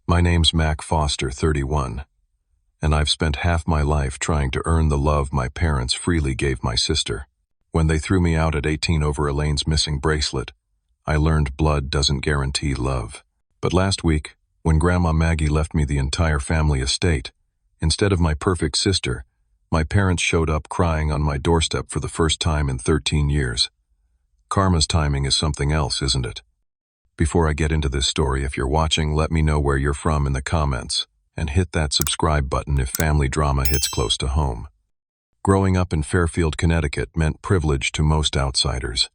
My name's Mac Foster, 31, and I've spent half my life trying to earn the love my parents freely gave my sister. When they threw me out at 18 over Elaine's missing bracelet, I learned blood doesn't guarantee love. But last week, when Grandma Maggie left me the entire family estate, instead of my perfect sister, my parents showed up crying on my doorstep for the first time in 13 years. Karma's timing is something else, isn't it? Before I get into this story, if you're watching, let me know where you're from in the comments, and hit that subscribe button if family drama hits close to home. Growing up in Fairfield, Connecticut meant privilege to most outsiders.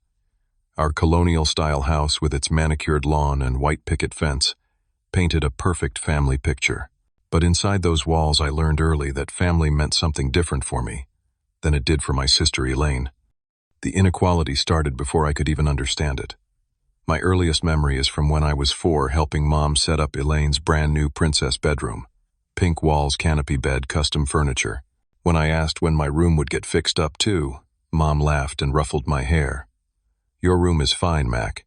Our colonial-style house with its manicured lawn and white picket fence painted a perfect family picture. But inside those walls, I learned early that family meant something different for me than it did for my sister Elaine. The inequality started before I could even understand it. My earliest memory is from when I was 4, helping Mom set up Elaine's brand new princess bedroom. Pink walls, canopy bed, custom furniture. When I asked when my room would get fixed up too, Mom laughed and ruffled my hair. "Your room is fine, Mac.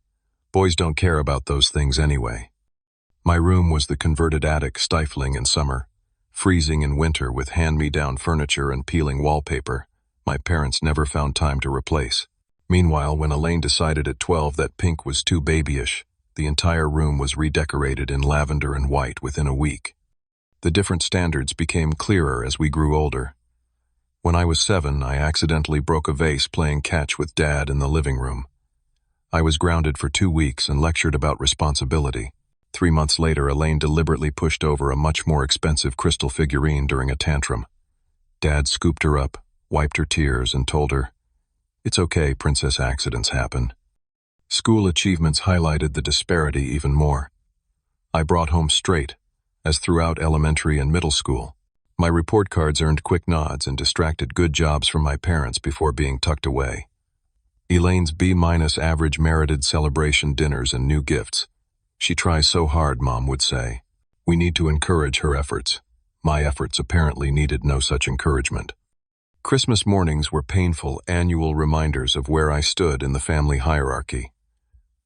Boys don't care about those things anyway." My room was the converted attic, stifling in summer, freezing in winter with hand-me-down furniture and peeling wallpaper my parents never found time to replace. Meanwhile, when Elaine decided at 12 that pink was too babyish, the entire room was redecorated in lavender and white within a week. The different standards became clearer as we grew older. When I was 7, I accidentally broke a vase playing catch with Dad in the living room. I was grounded for 2 weeks and lectured about responsibility. 3 months later, Elaine deliberately pushed over a much more expensive crystal figurine during a tantrum. Dad scooped her up, wiped her tears, and told her, "It's okay, princess, accidents happen." School achievements highlighted the disparity even more. I brought home straight, as throughout elementary and middle school. My report cards earned quick nods and distracted good jobs from my parents before being tucked away. Elaine's B- average merited celebration dinners and new gifts. "She tries so hard," Mom would say. "We need to encourage her efforts." My efforts apparently needed no such encouragement. Christmas mornings were painful annual reminders of where I stood in the family hierarchy.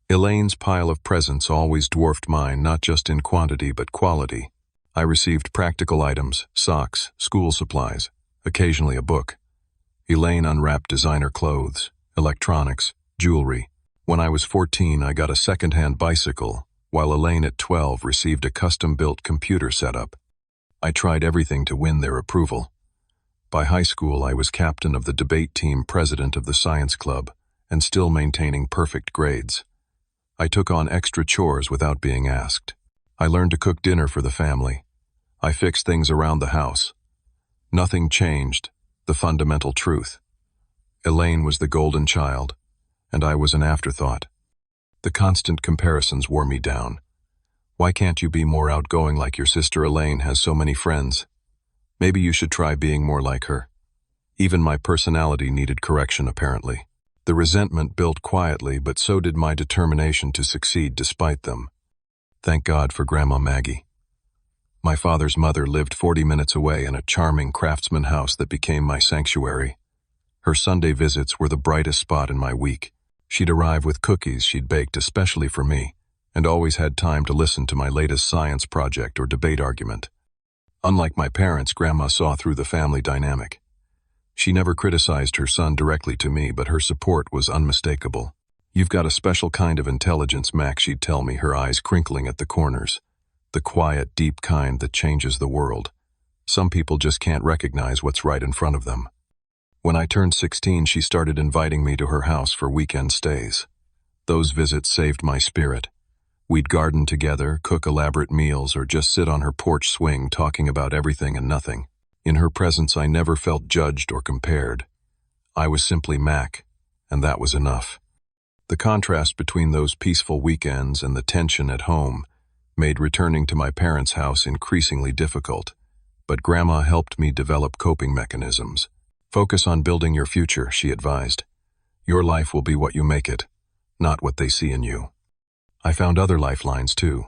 Elaine's pile of presents always dwarfed mine, not just in quantity but quality. I received practical items, socks, school supplies, occasionally a book. Elaine unwrapped designer clothes, electronics, jewelry. When I was 14, I got a second-hand bicycle, while Elaine at 12 received a custom-built computer setup. I tried everything to win their approval. By high school, I was captain of the debate team, president of the science club, and still maintaining perfect grades. I took on extra chores without being asked. I learned to cook dinner for the family. I fixed things around the house. Nothing changed, the fundamental truth. Elaine was the golden child, and I was an afterthought. The constant comparisons wore me down. "Why can't you be more outgoing like your sister Elaine has so many friends? Maybe you should try being more like her." Even my personality needed correction, apparently. The resentment built quietly, but so did my determination to succeed despite them. Thank God for Grandma Maggie. My father's mother lived 40 minutes away in a charming craftsman house that became my sanctuary. Her Sunday visits were the brightest spot in my week. She'd arrive with cookies she'd baked especially for me, and always had time to listen to my latest science project or debate argument. Unlike my parents, Grandma saw through the family dynamic. She never criticized her son directly to me, but her support was unmistakable. "You've got a special kind of intelligence, Mac," she'd tell me, her eyes crinkling at the corners. "The quiet, deep kind that changes the world. Some people just can't recognize what's right in front of them." When I turned 16, she started inviting me to her house for weekend stays. Those visits saved my spirit. We'd garden together, cook elaborate meals, or just sit on her porch swing talking about everything and nothing. In her presence, I never felt judged or compared. I was simply Mac, and that was enough. The contrast between those peaceful weekends and the tension at home made returning to my parents' house increasingly difficult, but Grandma helped me develop coping mechanisms. "Focus on building your future," she advised. "Your life will be what you make it, not what they see in you." I found other lifelines too.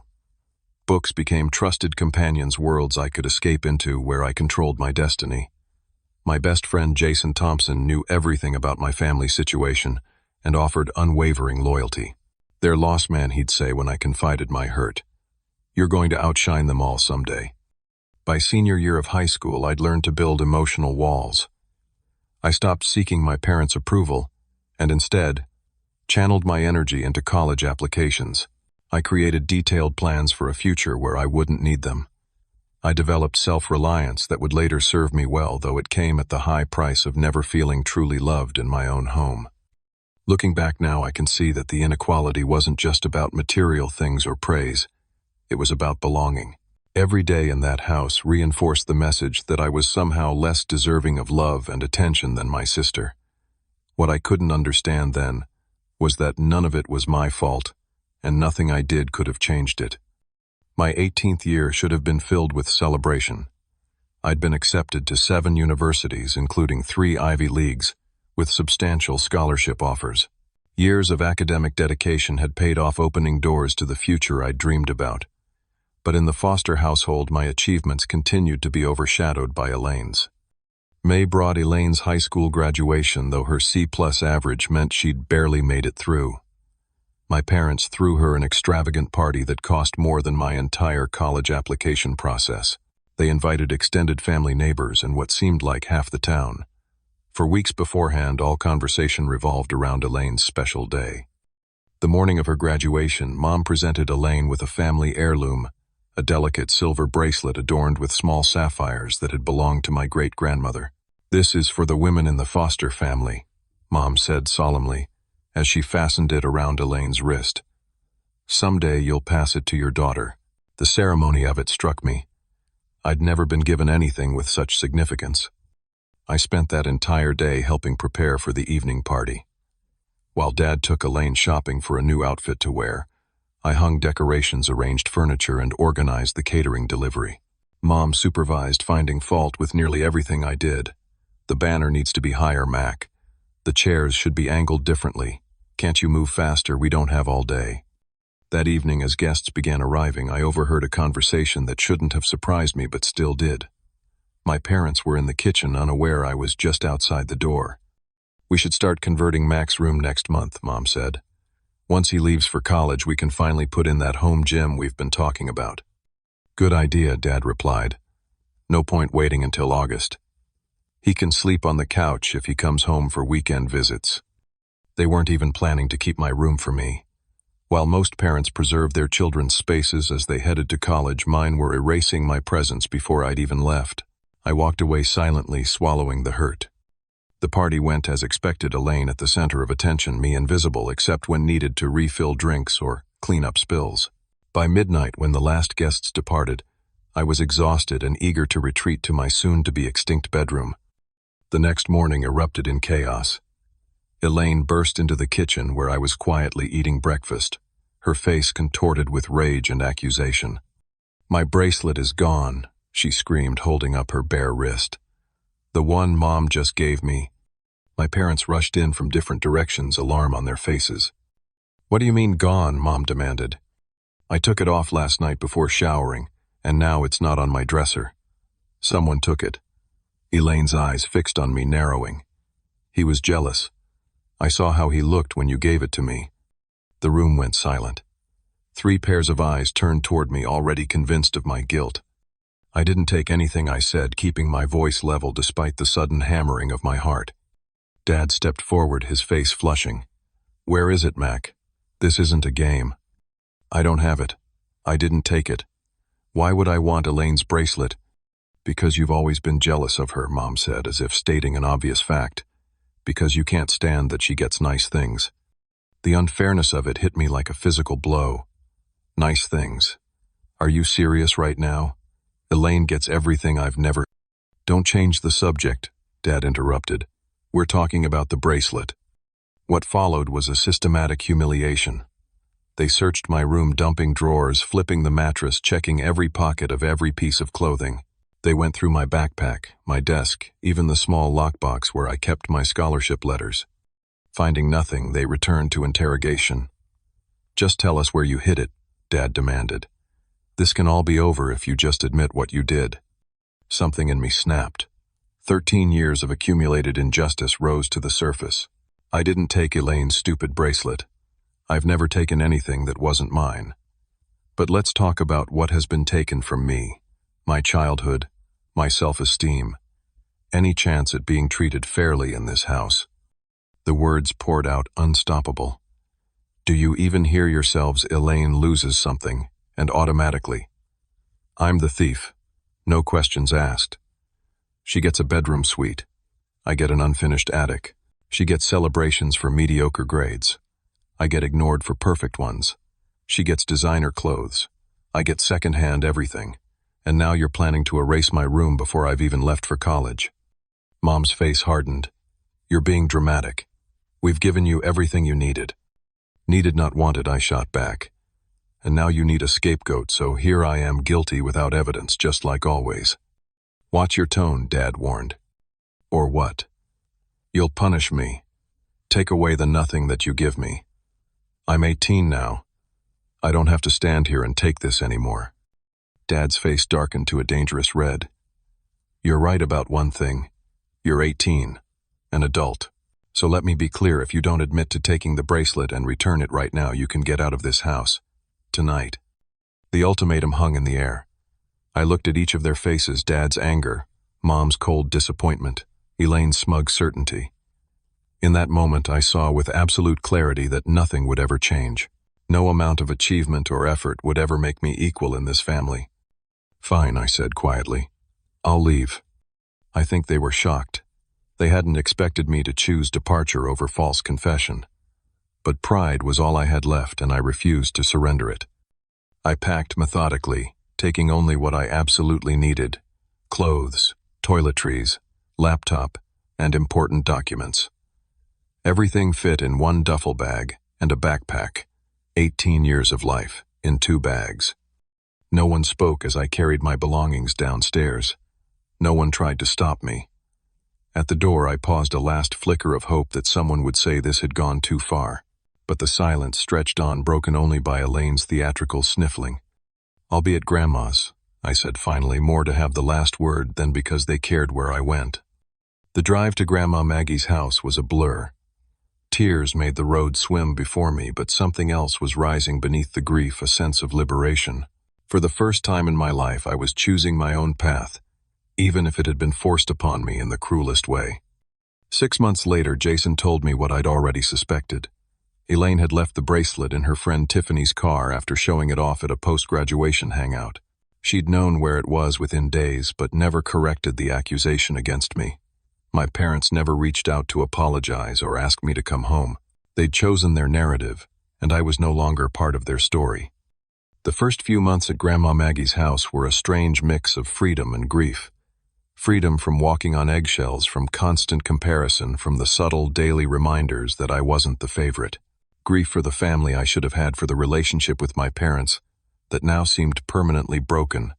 Books became trusted companions, worlds I could escape into where I controlled my destiny. My best friend Jason Thompson knew everything about my family situation and offered unwavering loyalty. "They're lost, man," he'd say when I confided my hurt. You're going to outshine them all someday. By senior year of high school, I'd learned to build emotional walls. I stopped seeking my parents' approval and instead channeled my energy into college applications. I created detailed plans for a future where I wouldn't need them. I developed self-reliance that would later serve me well, though it came at the high price of never feeling truly loved in my own home. Looking back now, I can see that the inequality wasn't just about material things or praise. It was about belonging. Every day in that house reinforced the message that I was somehow less deserving of love and attention than my sister. What I couldn't understand then was that none of it was my fault, and nothing I did could have changed it. My 18th year should have been filled with celebration. I'd been accepted to 7 universities, including 3 Ivy Leagues, with substantial scholarship offers. Years of academic dedication had paid off, opening doors to the future I'd dreamed about. But in the foster household, my achievements continued to be overshadowed by Elaine's. May brought Elaine's high school graduation, though her C+ average meant she'd barely made it through. My parents threw her an extravagant party that cost more than my entire college application process. They invited extended family, neighbors, and what seemed like half the town. For weeks beforehand, all conversation revolved around Elaine's special day. The morning of her graduation, Mom presented Elaine with a family heirloom, a delicate silver bracelet adorned with small sapphires that had belonged to my great-grandmother. "This is for the women in the foster family," Mom said solemnly, as she fastened it around Elaine's wrist. "Someday you'll pass it to your daughter." The ceremony of it struck me. I'd never been given anything with such significance. I spent that entire day helping prepare for the evening party. While Dad took Elaine shopping for a new outfit to wear, I hung decorations, arranged furniture, and organized the catering delivery. Mom supervised, finding fault with nearly everything I did. "The banner needs to be higher, Mac. The chairs should be angled differently. Can't you move faster? We don't have all day." That evening, as guests began arriving, I overheard a conversation that shouldn't have surprised me but still did. My parents were in the kitchen, unaware I was just outside the door. "We should start converting Mac's room next month," Mom said. "Once he leaves for college, we can finally put in that home gym we've been talking about." "Good idea," Dad replied. "No point waiting until August. He can sleep on the couch if he comes home for weekend visits." They weren't even planning to keep my room for me. While most parents preserved their children's spaces as they headed to college, mine were erasing my presence before I'd even left. I walked away silently, swallowing the hurt. The party went as expected, Elaine at the center of attention, me invisible except when needed to refill drinks or clean up spills. By midnight, when the last guests departed, I was exhausted and eager to retreat to my soon-to-be extinct bedroom. The next morning erupted in chaos. Elaine burst into the kitchen where I was quietly eating breakfast, her face contorted with rage and accusation. "My bracelet is gone," she screamed, holding up her bare wrist. "The one Mom just gave me." My parents rushed in from different directions, alarm on their faces. "What do you mean gone?" Mom demanded. "I took it off last night before showering, and now it's not on my dresser. Someone took it." Elaine's eyes fixed on me, narrowing. "He was jealous. I saw how he looked when you gave it to me." The room went silent. 3 pairs of eyes turned toward me, already convinced of my guilt. I didn't take anything I said, keeping my voice level despite the sudden hammering of my heart. Dad stepped forward, his face flushing. "Where is it, Mac? This isn't a game." "I don't have it. I didn't take it." "Why would I want Elaine's bracelet?" "Because you've always been jealous of her," Mom said, as if stating an obvious fact. "Because you can't stand that she gets nice things." The unfairness of it hit me like a physical blow. Nice things. Are you serious right now? Elaine gets everything I've never... "Don't change the subject," Dad interrupted. "We're talking about the bracelet." What followed was a systematic humiliation. They searched my room, dumping drawers, flipping the mattress, checking every pocket of every piece of clothing. They went through my backpack, my desk, even the small lockbox where I kept my scholarship letters. Finding nothing, they returned to interrogation. "Just tell us where you hid it," Dad demanded. "This can all be over if you just admit what you did." Something in me snapped. 13 years of accumulated injustice rose to the surface. I didn't take Elaine's stupid bracelet. I've never taken anything that wasn't mine. But let's talk about what has been taken from me, my childhood, my self-esteem, any chance at being treated fairly in this house. The words poured out unstoppable. Do you even hear yourselves? Elaine loses something, and automatically. I'm the thief. No questions asked. She gets a bedroom suite. I get an unfinished attic. She gets celebrations for mediocre grades. I get ignored for perfect ones. She gets designer clothes. I get secondhand everything. And now you're planning to erase my room before I've even left for college. Mom's face hardened. You're being dramatic. We've given you everything you needed. Needed, not wanted, I shot back. And now you need a scapegoat, so here I am, guilty without evidence, just like always. Watch your tone, Dad warned. Or what? You'll punish me. Take away the nothing that you give me. I'm 18 now. I don't have to stand here and take this anymore. Dad's face darkened to a dangerous red. You're right about one thing. You're 18, an adult. So let me be clear, if you don't admit to taking the bracelet and return it right now, you can get out of this house. Tonight. The ultimatum hung in the air. I looked at each of their faces, Dad's anger, Mom's cold disappointment, Elaine's smug certainty. In that moment, I saw with absolute clarity that nothing would ever change. No amount of achievement or effort would ever make me equal in this family. Fine, I said quietly. I'll leave. I think they were shocked. They hadn't expected me to choose departure over false confession. But pride was all I had left, and I refused to surrender it. I packed methodically, taking only what I absolutely needed: clothes, toiletries, laptop, and important documents. Everything fit in one duffel bag and a backpack. 18 years of life, in 2 bags. No one spoke as I carried my belongings downstairs. No one tried to stop me. At the door, I paused, a last flicker of hope that someone would say this had gone too far. But the silence stretched on, broken only by Elaine's theatrical sniffling. I'll be at Grandma's, I said finally, more to have the last word than because they cared where I went. The drive to Grandma Maggie's house was a blur. Tears made the road swim before me, but something else was rising beneath the grief, a sense of liberation. For the first time in my life, I was choosing my own path, even if it had been forced upon me in the cruelest way. 6 months later, Jason told me what I'd already suspected. Elaine had left the bracelet in her friend Tiffany's car after showing it off at a post-graduation hangout. She'd known where it was within days, but never corrected the accusation against me. My parents never reached out to apologize or ask me to come home. They'd chosen their narrative, and I was no longer part of their story. The first few months at Grandma Maggie's house were a strange mix of freedom and grief. Freedom from walking on eggshells, from constant comparison, from the subtle daily reminders that I wasn't the favorite. Grief for the family I should have had, for the relationship with my parents that now seemed permanently broken.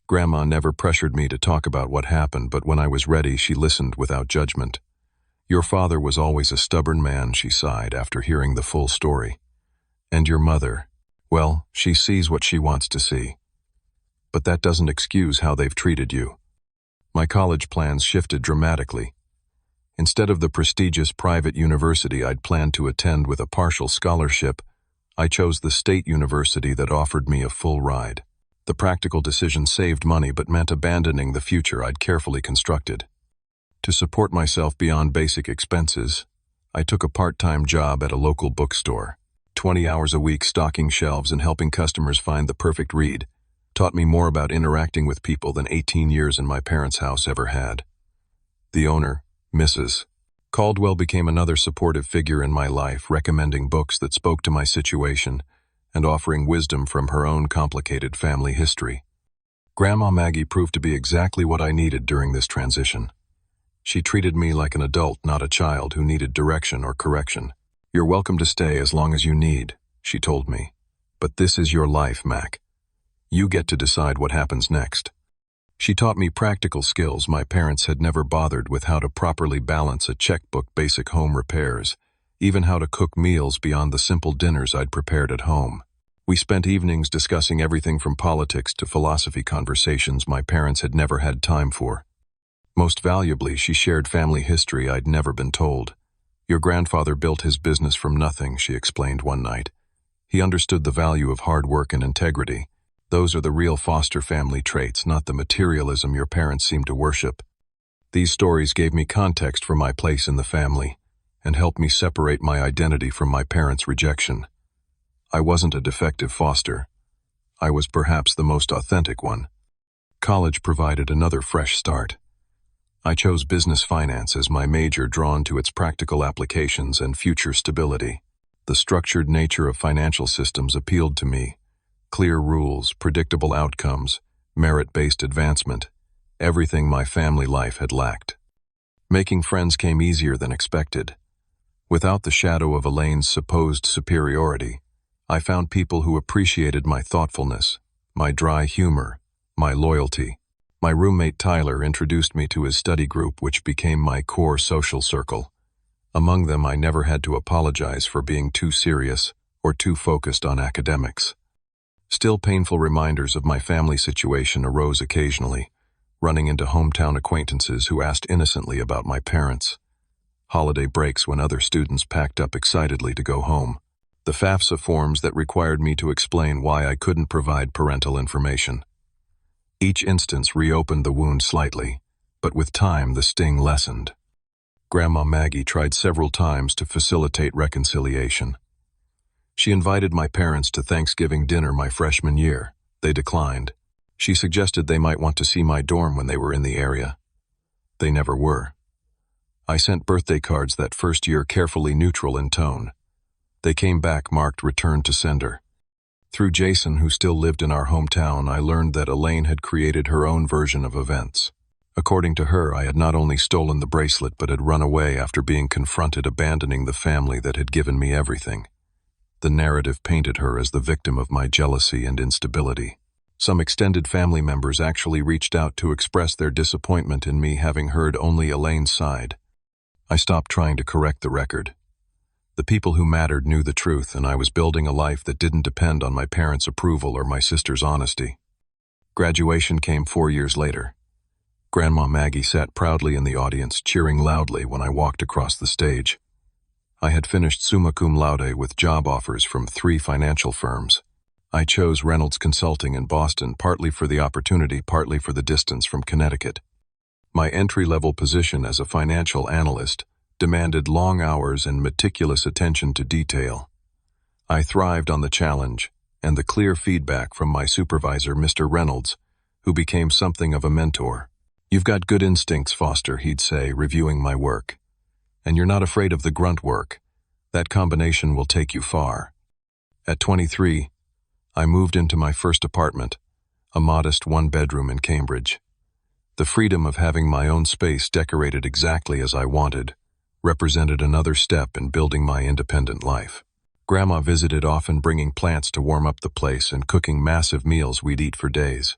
Grandma never pressured me to talk about what happened, but when I was ready, she listened without judgment. Your father was always a stubborn man, she sighed after hearing the full story. And your mother, well, she sees what she wants to see. But that doesn't excuse how they've treated you. My college plans shifted dramatically. Instead of the prestigious private university I'd planned to attend with a partial scholarship, I chose the state university that offered me a full ride. The practical decision saved money but meant abandoning the future I'd carefully constructed. To support myself beyond basic expenses, I took a part-time job at a local bookstore. 20 hours a week stocking shelves and helping customers find the perfect read taught me more about interacting with people than 18 years in my parents' house ever had. The owner, Mrs. Caldwell, became another supportive figure in my life, recommending books that spoke to my situation and offering wisdom from her own complicated family history. Grandma Maggie proved to be exactly what I needed during this transition. She treated me like an adult, not a child who needed direction or correction. You're welcome to stay as long as you need, she told me. But this is your life, Mac. You get to decide what happens next. She taught me practical skills my parents had never bothered with: how to properly balance a checkbook, basic home repairs, even how to cook meals beyond the simple dinners I'd prepared at home. We spent evenings discussing everything from politics to philosophy, conversations my parents had never had time for. Most valuably, she shared family history I'd never been told. Your grandfather built his business from nothing, she explained one night. He understood the value of hard work and integrity. Those are the real foster family traits, not the materialism your parents seem to worship. These stories gave me context for my place in the family and helped me separate my identity from my parents' rejection. I wasn't a defective foster. I was perhaps the most authentic one. College provided another fresh start. I chose business finance as my major, drawn to its practical applications and future stability. The structured nature of financial systems appealed to me. Clear rules, predictable outcomes, merit-based advancement, everything my family life had lacked. Making friends came easier than expected. Without the shadow of Elaine's supposed superiority, I found people who appreciated my thoughtfulness, my dry humor, my loyalty. My roommate Tyler introduced me to his study group, which became my core social circle. Among them, I never had to apologize for being too serious or too focused on academics. Still, painful reminders of my family situation arose occasionally, running into hometown acquaintances who asked innocently about my parents. Holiday breaks when other students packed up excitedly to go home. The FAFSA forms that required me to explain why I couldn't provide parental information. Each instance reopened the wound slightly, but with time the sting lessened. Grandma Maggie tried several times to facilitate reconciliation. She invited my parents to Thanksgiving dinner my freshman year. They declined. She suggested they might want to see my dorm when they were in the area. They never were. I sent birthday cards that first year, carefully neutral in tone. They came back marked return to sender. Through Jason, who still lived in our hometown, I learned that Elaine had created her own version of events. According to her, I had not only stolen the bracelet but had run away after being confronted, abandoning the family that had given me everything. The narrative painted her as the victim of my jealousy and instability. Some extended family members actually reached out to express their disappointment in me having heard only Elaine's side. I stopped trying to correct the record. The people who mattered knew the truth, and I was building a life that didn't depend on my parents' approval or my sister's honesty. Graduation came 4 years later. Grandma Maggie sat proudly in the audience, cheering loudly when I walked across the stage. I had finished summa cum laude with job offers from 3 financial firms. I chose Reynolds Consulting in Boston, partly for the opportunity, partly for the distance from Connecticut. My entry-level position as a financial analyst demanded long hours and meticulous attention to detail. I thrived on the challenge and the clear feedback from my supervisor, Mr. Reynolds, who became something of a mentor. "You've got good instincts, Foster," he'd say, reviewing my work. "And you're not afraid of the grunt work. That combination will take you far." At 23, I moved into my first apartment, a modest 1-bedroom in Cambridge. The freedom of having my own space decorated exactly as I wanted represented another step in building my independent life. Grandma visited often, bringing plants to warm up the place and cooking massive meals we'd eat for days.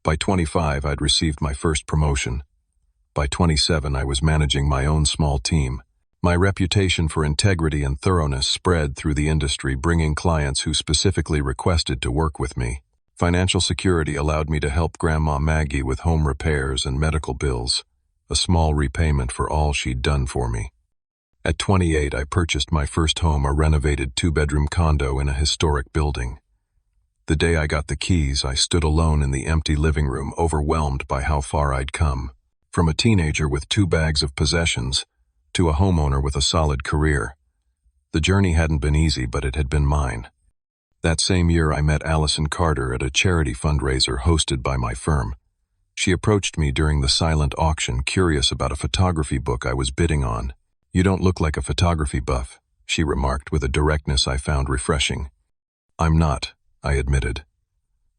By 25, I'd received my first promotion. By 27, I was managing my own small team. My reputation for integrity and thoroughness spread through the industry, bringing clients who specifically requested to work with me. Financial security allowed me to help Grandma Maggie with home repairs and medical bills, a small repayment for all she'd done for me. At 28, I purchased my first home, a renovated 2-bedroom condo in a historic building. The day I got the keys, I stood alone in the empty living room, overwhelmed by how far I'd come. From a teenager with 2 bags of possessions to a homeowner with a solid career. The journey hadn't been easy, but it had been mine. That same year, I met Allison Carter at a charity fundraiser hosted by my firm. She approached me during the silent auction, curious about a photography book I was bidding on. "You don't look like a photography buff," she remarked with a directness I found refreshing. "I'm not," I admitted.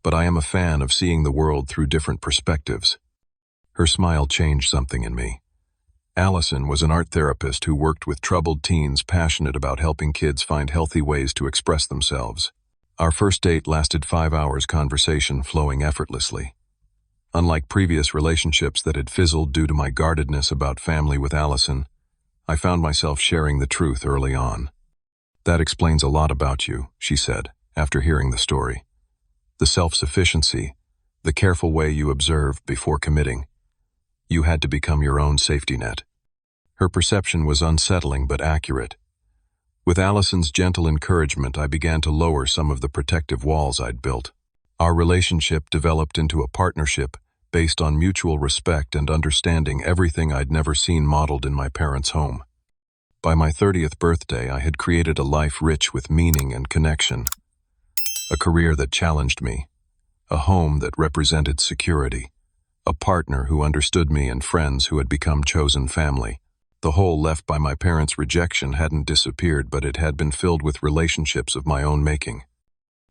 "But I am a fan of seeing the world through different perspectives." Her smile changed something in me. Allison was an art therapist who worked with troubled teens, passionate about helping kids find healthy ways to express themselves. Our first date lasted 5 hours, conversation flowing effortlessly. Unlike previous relationships that had fizzled due to my guardedness about family with Allison, I found myself sharing the truth early on. "That explains a lot about you," she said, after hearing the story. "The self-sufficiency, the careful way you observe before committing. You had to become your own safety net." Her perception was unsettling but accurate. With Allison's gentle encouragement, I began to lower some of the protective walls I'd built. Our relationship developed into a partnership based on mutual respect and understanding, everything I'd never seen modeled in my parents' home. By my 30th birthday, I had created a life rich with meaning and connection, a career that challenged me, a home that represented security, a partner who understood me, and friends who had become chosen family. The hole left by my parents' rejection hadn't disappeared, but it had been filled with relationships of my own making.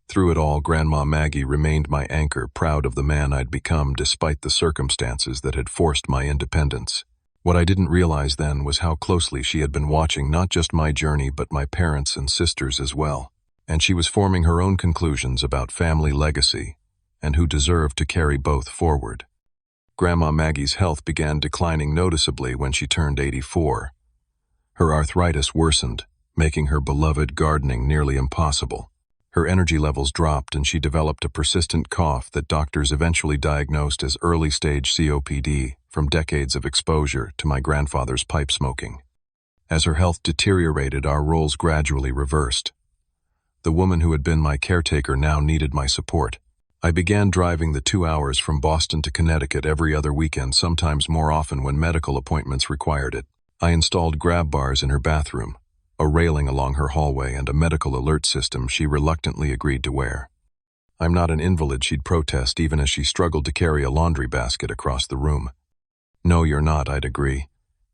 Through it all, Grandma Maggie remained my anchor, proud of the man I'd become despite the circumstances that had forced my independence. What I didn't realize then was how closely she had been watching not just my journey but my parents' and sisters as well. And she was forming her own conclusions about family legacy and who deserved to carry both forward. Grandma Maggie's health began declining noticeably when she turned 84. Her arthritis worsened, making her beloved gardening nearly impossible. Her energy levels dropped and she developed a persistent cough that doctors eventually diagnosed as early-stage COPD from decades of exposure to my grandfather's pipe smoking. As her health deteriorated, our roles gradually reversed. The woman who had been my caretaker now needed my support. I began driving the 2 hours from Boston to Connecticut every other weekend, sometimes more often when medical appointments required it. I installed grab bars in her bathroom, a railing along her hallway, and a medical alert system she reluctantly agreed to wear. "I'm not an invalid," she'd protest, even as she struggled to carry a laundry basket across the room. "No, you're not," I'd agree.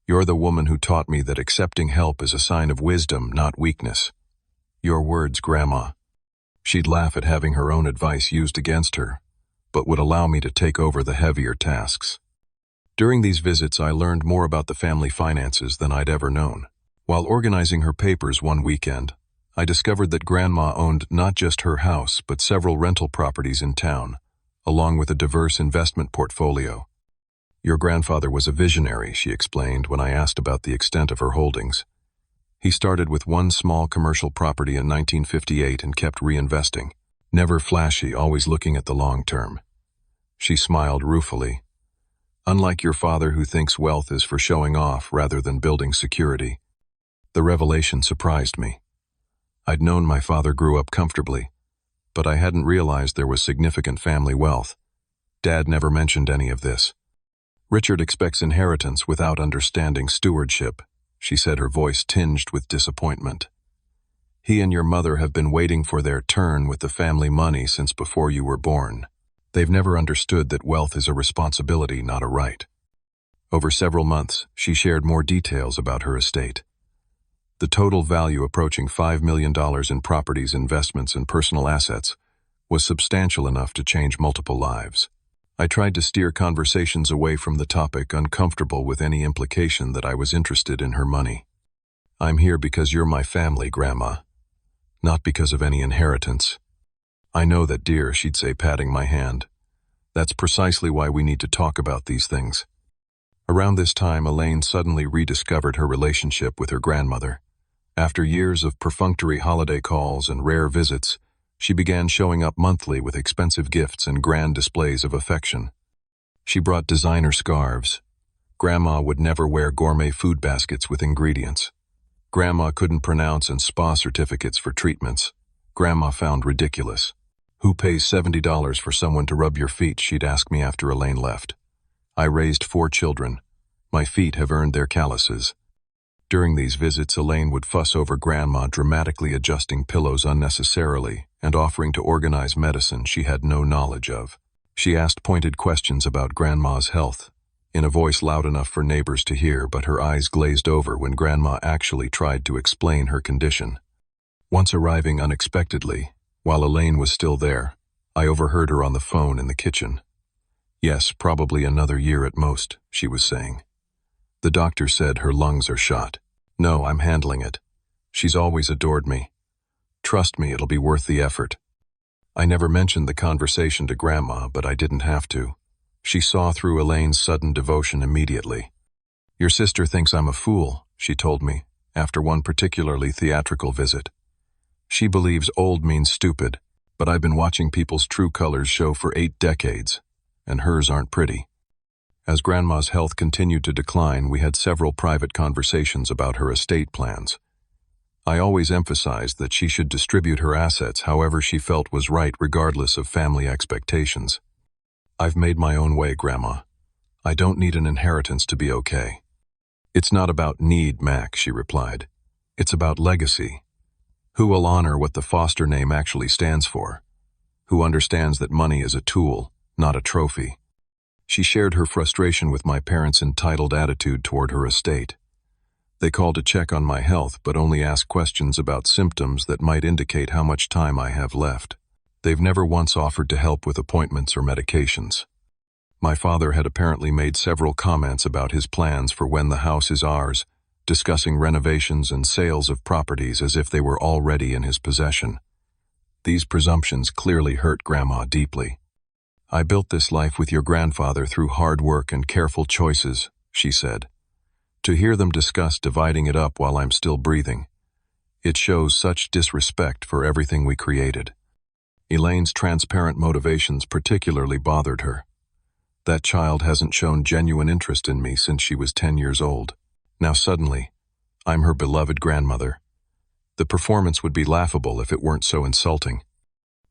"You're the woman who taught me that accepting help is a sign of wisdom, not weakness." "Your words, Grandma." She'd laugh at having her own advice used against her, but would allow me to take over the heavier tasks. During these visits, I learned more about the family finances than I'd ever known. While organizing her papers one weekend, I discovered that Grandma owned not just her house, but several rental properties in town, along with a diverse investment portfolio. "Your grandfather was a visionary," she explained when I asked about the extent of her holdings. "He started with one small commercial property in 1958 and kept reinvesting. Never flashy, always looking at the long term." She smiled ruefully. "Unlike your father, who thinks wealth is for showing off rather than building security." The revelation surprised me. I'd known my father grew up comfortably, but I hadn't realized there was significant family wealth. Dad never mentioned any of this. "Richard expects inheritance without understanding stewardship," she said, her voice tinged with disappointment. "He and your mother have been waiting for their turn with the family money since before you were born. They've never understood that wealth is a responsibility, not a right." Over several months, she shared more details about her estate. The total value, approaching $5 million in properties, investments, and personal assets, was substantial enough to change multiple lives. I tried to steer conversations away from the topic, uncomfortable with any implication that I was interested in her money. "I'm here because you're my family, Grandma, not because of any inheritance." "I know that, dear," she'd say, patting my hand. "That's precisely why we need to talk about these things." Around this time, Elaine suddenly rediscovered her relationship with her grandmother. After years of perfunctory holiday calls and rare visits, she began showing up monthly with expensive gifts and grand displays of affection. She brought designer scarves. Grandma would never wear gourmet food baskets with ingredients. Grandma couldn't pronounce, and spa certificates for treatments Grandma found ridiculous. "Who pays $70 for someone to rub your feet?" she'd ask me after Elaine left. "I raised 4 children. My feet have earned their calluses." During these visits, Elaine would fuss over Grandma dramatically adjusting pillows unnecessarily and offering to organize medicine she had no knowledge of. She asked pointed questions about Grandma's health, in a voice loud enough for neighbors to hear, but her eyes glazed over when Grandma actually tried to explain her condition. Once arriving unexpectedly, while Elaine was still there, I overheard her on the phone in the kitchen. "Yes, probably another year at most," she was saying. "The doctor said her lungs are shot. No, I'm handling it. She's always adored me. Trust me, it'll be worth the effort." I never mentioned the conversation to Grandma, but I didn't have to. She saw through Elaine's sudden devotion immediately. "Your sister thinks I'm a fool," she told me, after one particularly theatrical visit. "She believes old means stupid, but I've been watching people's true colors show for 8 decades, and hers aren't pretty." As Grandma's health continued to decline, we had several private conversations about her estate plans. I always emphasized that she should distribute her assets however she felt was right regardless of family expectations. I've made my own way, Grandma. I don't need an inheritance to be okay. It's not about need, Mac, she replied. It's about legacy. Who will honor what the foster name actually stands for? Who understands that money is a tool, not a trophy? She shared her frustration with my parents' entitled attitude toward her estate. They called to check on my health but only asked questions about symptoms that might indicate how much time I have left. They've never once offered to help with appointments or medications. My father had apparently made several comments about his plans for when the house is ours, discussing renovations and sales of properties as if they were already in his possession. These presumptions clearly hurt Grandma deeply. I built this life with your grandfather through hard work and careful choices, she said. To hear them discuss dividing it up while I'm still breathing, it shows such disrespect for everything we created. Elaine's transparent motivations particularly bothered her. That child hasn't shown genuine interest in me since she was 10 years old. Now suddenly, I'm her beloved grandmother. The performance would be laughable if it weren't so insulting.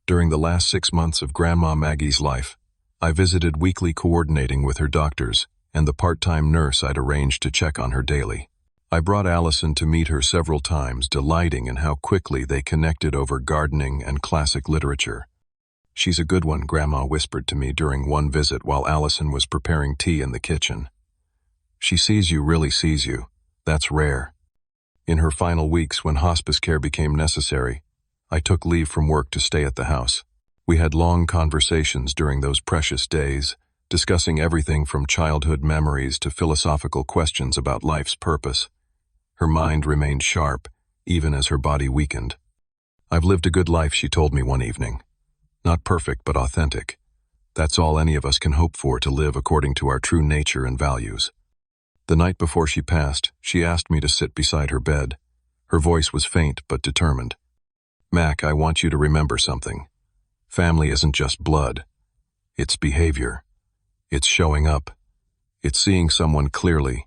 During the last 6 months of Grandma Maggie's life, I visited weekly coordinating with her doctors and the part-time nurse I'd arranged to check on her daily. I brought Allison to meet her several times, delighting in how quickly they connected over gardening and classic literature. She's a good one, Grandma whispered to me during one visit while Allison was preparing tea in the kitchen. She really sees you. That's rare. In her final weeks, when hospice care became necessary, I took leave from work to stay at the house. We had long conversations during those precious days, discussing everything from childhood memories to philosophical questions about life's purpose. Her mind remained sharp, even as her body weakened. I've lived a good life, she told me one evening. Not perfect, but authentic. That's all any of us can hope for, to live according to our true nature and values. The night before she passed, she asked me to sit beside her bed. Her voice was faint but determined. Mac, I want you to remember something. Family isn't just blood. It's behavior. It's showing up. It's seeing someone clearly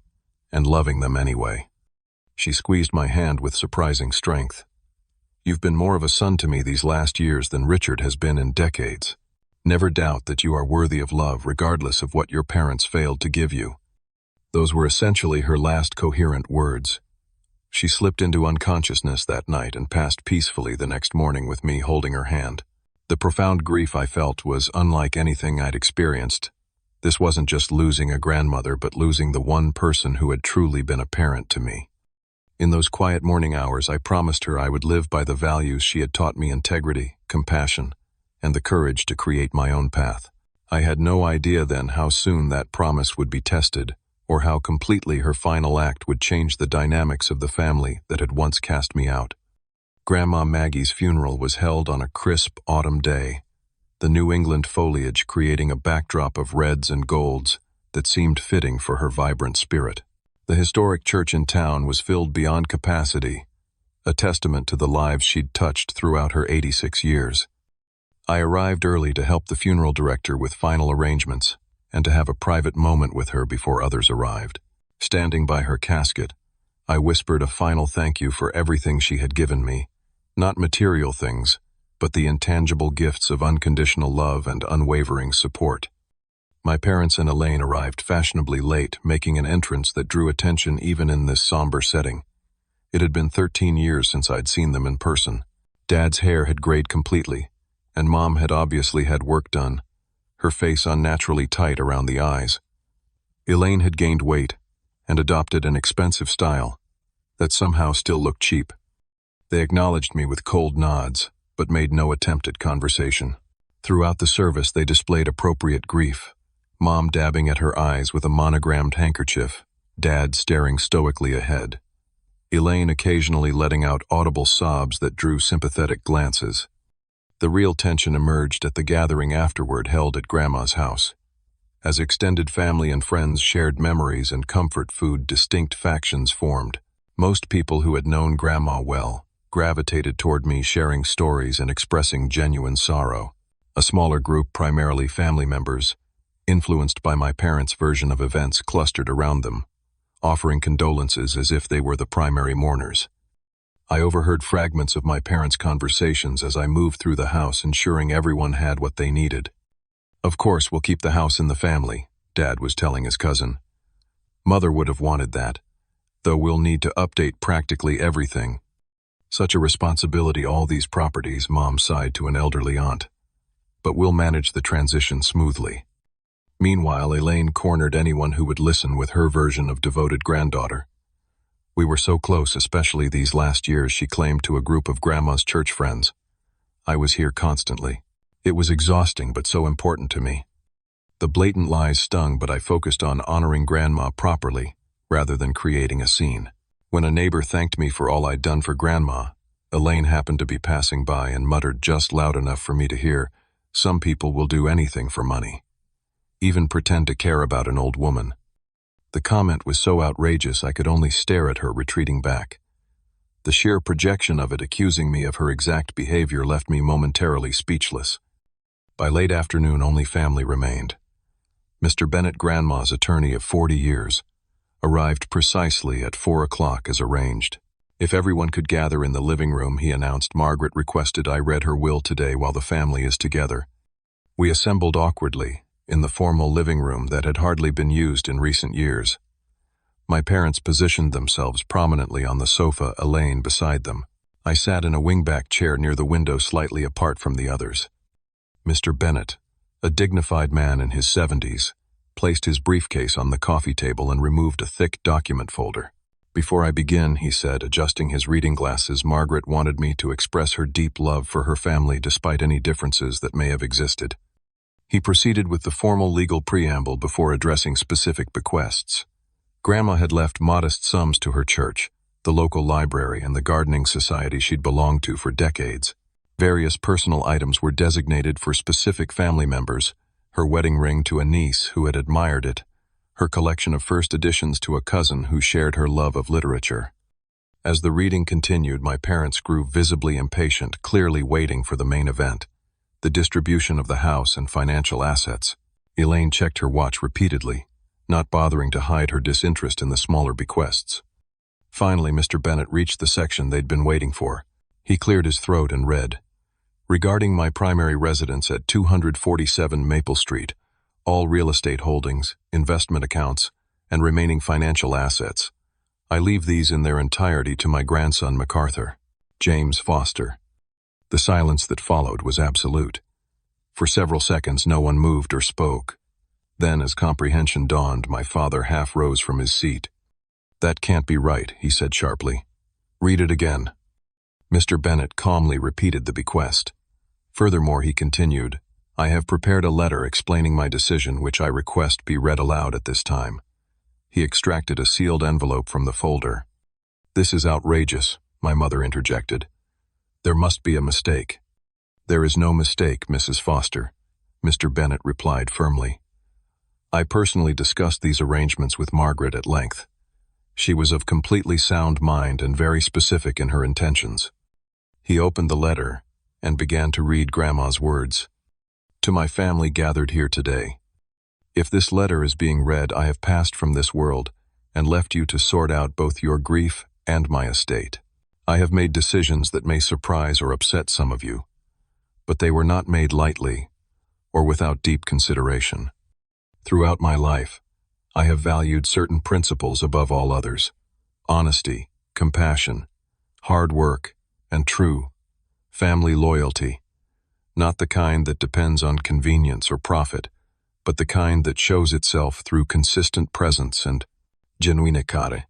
and loving them anyway. She squeezed my hand with surprising strength. You've been more of a son to me these last years than Richard has been in decades. Never doubt that you are worthy of love regardless of what your parents failed to give you. Those were essentially her last coherent words. She slipped into unconsciousness that night and passed peacefully the next morning with me holding her hand. The profound grief I felt was unlike anything I'd experienced. This wasn't just losing a grandmother, but losing the one person who had truly been a parent to me. In those quiet morning hours, I promised her I would live by the values she had taught me: integrity, compassion, and the courage to create my own path. I had no idea then how soon that promise would be tested, or how completely her final act would change the dynamics of the family that had once cast me out. Grandma Maggie's funeral was held on a crisp autumn day, the New England foliage creating a backdrop of reds and golds that seemed fitting for her vibrant spirit. The historic church in town was filled beyond capacity, a testament to the lives she'd touched throughout her 86 years. I arrived early to help the funeral director with final arrangements and to have a private moment with her before others arrived. Standing by her casket, I whispered a final thank you for everything she had given me, not material things, but the intangible gifts of unconditional love and unwavering support. My parents and Elaine arrived fashionably late, making an entrance that drew attention even in this somber setting. It had been 13 years since I'd seen them in person. Dad's hair had grayed completely, and Mom had obviously had work done, her face unnaturally tight around the eyes. Elaine had gained weight and adopted an expensive style that somehow still looked cheap. They acknowledged me with cold nods, but made no attempt at conversation. Throughout the service, they displayed appropriate grief, Mom dabbing at her eyes with a monogrammed handkerchief, Dad staring stoically ahead, Elaine occasionally letting out audible sobs that drew sympathetic glances. The real tension emerged at the gathering afterward held at Grandma's house. As extended family and friends shared memories and comfort food, distinct factions formed. Most people who had known Grandma well gravitated toward me, sharing stories and expressing genuine sorrow. A smaller group, primarily family members, influenced by my parents' version of events, clustered around them, offering condolences as if they were the primary mourners. I overheard fragments of my parents' conversations as I moved through the house, ensuring everyone had what they needed. "Of course, we'll keep the house in the family," Dad was telling his cousin. "Mother would have wanted that, though we'll need to update practically everything. Such a responsibility, all these properties," Mom sighed to an elderly aunt. "But we'll manage the transition smoothly." Meanwhile, Elaine cornered anyone who would listen with her version of devoted granddaughter. "We were so close, especially these last years," she claimed to a group of Grandma's church friends. "I was here constantly. It was exhausting but so important to me." The blatant lies stung, but I focused on honoring Grandma properly, rather than creating a scene. When a neighbor thanked me for all I'd done for Grandma, Elaine happened to be passing by and muttered just loud enough for me to hear, "Some people will do anything for money. Even pretend to care about an old woman." The comment was so outrageous I could only stare at her, retreating back. The sheer projection of it, accusing me of her exact behavior, left me momentarily speechless. By late afternoon, only family remained. Mr. Bennett, Grandma's attorney of 40 years, arrived precisely at 4 o'clock as arranged. If everyone could gather in the living room, he announced. "Margaret requested I read her will today while the family is together." We assembled awkwardly in the formal living room that had hardly been used in recent years. My parents positioned themselves prominently on the sofa, Elaine beside them. I sat in a wingback chair near the window, slightly apart from the others. Mr. Bennett, a dignified man in his 70s, placed his briefcase on the coffee table and removed a thick document folder. "Before I begin," he said, adjusting his reading glasses, "Margaret wanted me to express her deep love for her family despite any differences that may have existed." He proceeded with the formal legal preamble before addressing specific bequests. Grandma had left modest sums to her church, the local library, and the gardening society she'd belonged to for decades. Various personal items were designated for specific family members: her wedding ring to a niece who had admired it, her collection of first editions to a cousin who shared her love of literature. As the reading continued, my parents grew visibly impatient, clearly waiting for the main event: the distribution of the house and financial assets. Elaine checked her watch repeatedly, not bothering to hide her disinterest in the smaller bequests. Finally, Mr. Bennett reached the section they'd been waiting for. He cleared his throat and read, "Regarding my primary residence at 247 Maple Street, all real estate holdings, investment accounts, and remaining financial assets, I leave these in their entirety to my grandson MacArthur, James Foster." The silence that followed was absolute. For several seconds no one moved or spoke. Then, as comprehension dawned, my father half rose from his seat. "That can't be right," he said sharply. "Read it again." Mr. Bennett calmly repeated the bequest. Furthermore, he continued, "I have prepared a letter explaining my decision, which I request be read aloud at this time." He extracted a sealed envelope from the folder. "This is outrageous," my mother interjected. "There must be a mistake." "There is no mistake, Mrs. Foster," Mr. Bennett replied firmly. "I personally discussed these arrangements with Margaret at length. She was of completely sound mind and very specific in her intentions." He opened the letter and began to read Grandma's words. "To my family gathered here today. If this letter is being read, I have passed from this world and left you to sort out both your grief and my estate. I have made decisions that may surprise or upset some of you, but they were not made lightly or without deep consideration. Throughout my life, I have valued certain principles above all others: honesty, compassion, hard work, and true family loyalty. Not the kind that depends on convenience or profit, but the kind that shows itself through consistent presence and genuinità.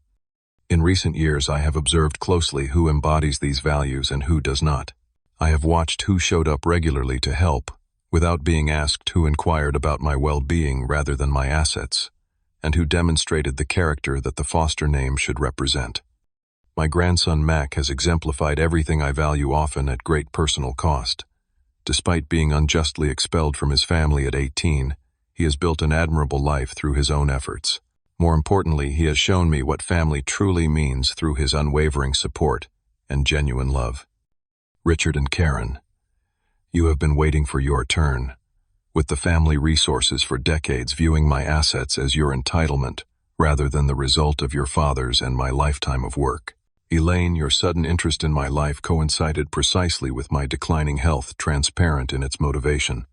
In recent years, I have observed closely who embodies these values and who does not. I have watched who showed up regularly to help, without being asked, who inquired about my well-being rather than my assets, and who demonstrated the character that the Foster name should represent. My grandson Mac has exemplified everything I value, often at great personal cost. Despite being unjustly expelled from his family at 18, he has built an admirable life through his own efforts. More importantly, he has shown me what family truly means through his unwavering support and genuine love. Richard and Karen, you have been waiting for your turn, with the family resources for decades, viewing my assets as your entitlement rather than the result of your father's and my lifetime of work. Elaine, your sudden interest in my life coincided precisely with my declining health, transparent in its motivation.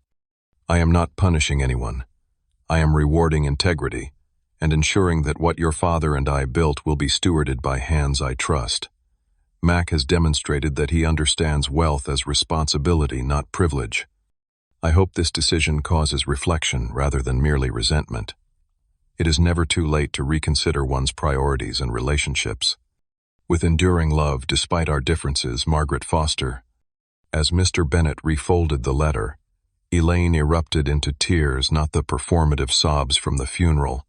I am not punishing anyone. I am rewarding integrity and ensuring that what your father and I built will be stewarded by hands I trust. Mac has demonstrated that he understands wealth as responsibility, not privilege. I hope this decision causes reflection rather than merely resentment. It is never too late to reconsider one's priorities and relationships. With enduring love despite our differences, Margaret Foster. As Mr. Bennet refolded the letter, Elaine erupted into tears, not the performative sobs from the funeral,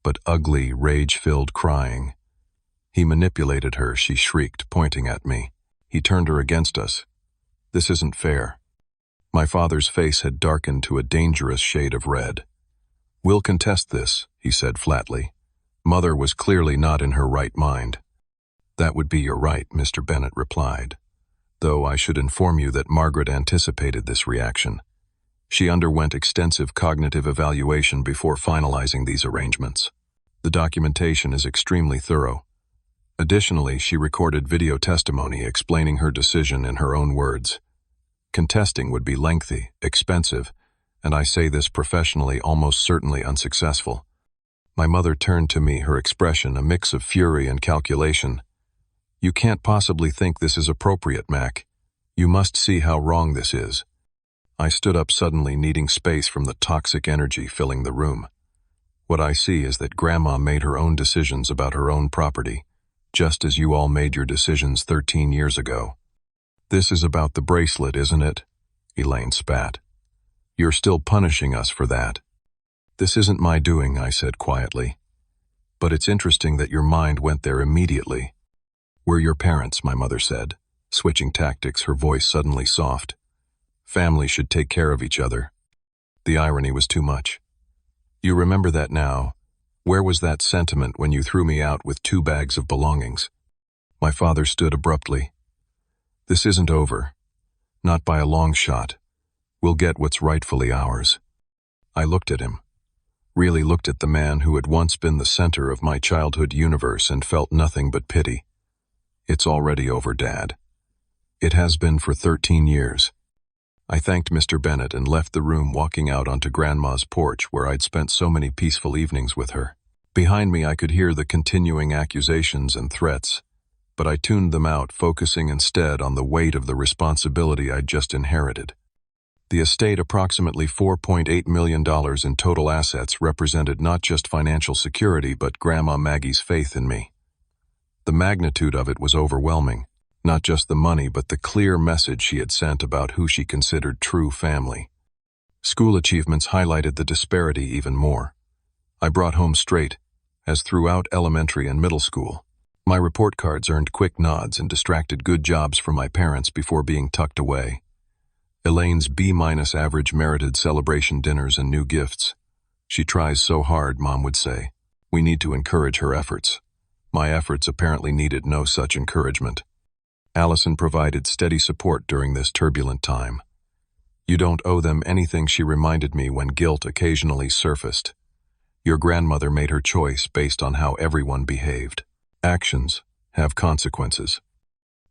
but ugly, rage-filled crying. He manipulated her, she shrieked, pointing at me. He turned her against us. This isn't fair. My father's face had darkened to a dangerous shade of red. We'll contest this, he said flatly. Mother was clearly not in her right mind. That would be your right, Mr. Bennet replied, though I should inform you that Margaret anticipated this reaction. She underwent extensive cognitive evaluation before finalizing these arrangements. The documentation is extremely thorough. Additionally, she recorded video testimony explaining her decision in her own words. Contesting would be lengthy, expensive, and I say this professionally, almost certainly unsuccessful. My mother turned to me, her expression a mix of fury and calculation. You can't possibly think this is appropriate, Mac. You must see how wrong this is. I stood up suddenly, needing space from the toxic energy filling the room. What I see is that Grandma made her own decisions about her own property, just as you all made your decisions 13 years ago. This is about the bracelet, isn't it? Elaine spat. You're still punishing us for that. This isn't my doing, I said quietly. But it's interesting that your mind went there immediately. We're your parents, my mother said, switching tactics, her voice suddenly soft. Family should take care of each other. The irony was too much. You remember that now. Where was that sentiment when you threw me out with 2 bags of belongings? My father stood abruptly. This isn't over. Not by a long shot. We'll get what's rightfully ours. I looked at him. Really looked at the man who had once been the center of my childhood universe and felt nothing but pity. It's already over, Dad. It has been for 13 years. I thanked Mr. Bennet and left the room, walking out onto Grandma's porch where I'd spent so many peaceful evenings with her. Behind me I could hear the continuing accusations and threats, but I tuned them out, focusing instead on the weight of the responsibility I'd just inherited. The estate, approximately $4.8 million in total assets, represented not just financial security but Grandma Maggie's faith in me. The magnitude of it was overwhelming. Not just the money, but the clear message she had sent about who she considered true family. School achievements highlighted the disparity even more. I brought home straight, as throughout elementary and middle school. My report cards earned quick nods and distracted good jobs from my parents before being tucked away. Elaine's B- average merited celebration dinners and new gifts. She tries so hard, Mom would say. We need to encourage her efforts. My efforts apparently needed no such encouragement. Allison provided steady support during this turbulent time. You don't owe them anything, she reminded me when guilt occasionally surfaced. Your grandmother made her choice based on how everyone behaved. Actions have consequences.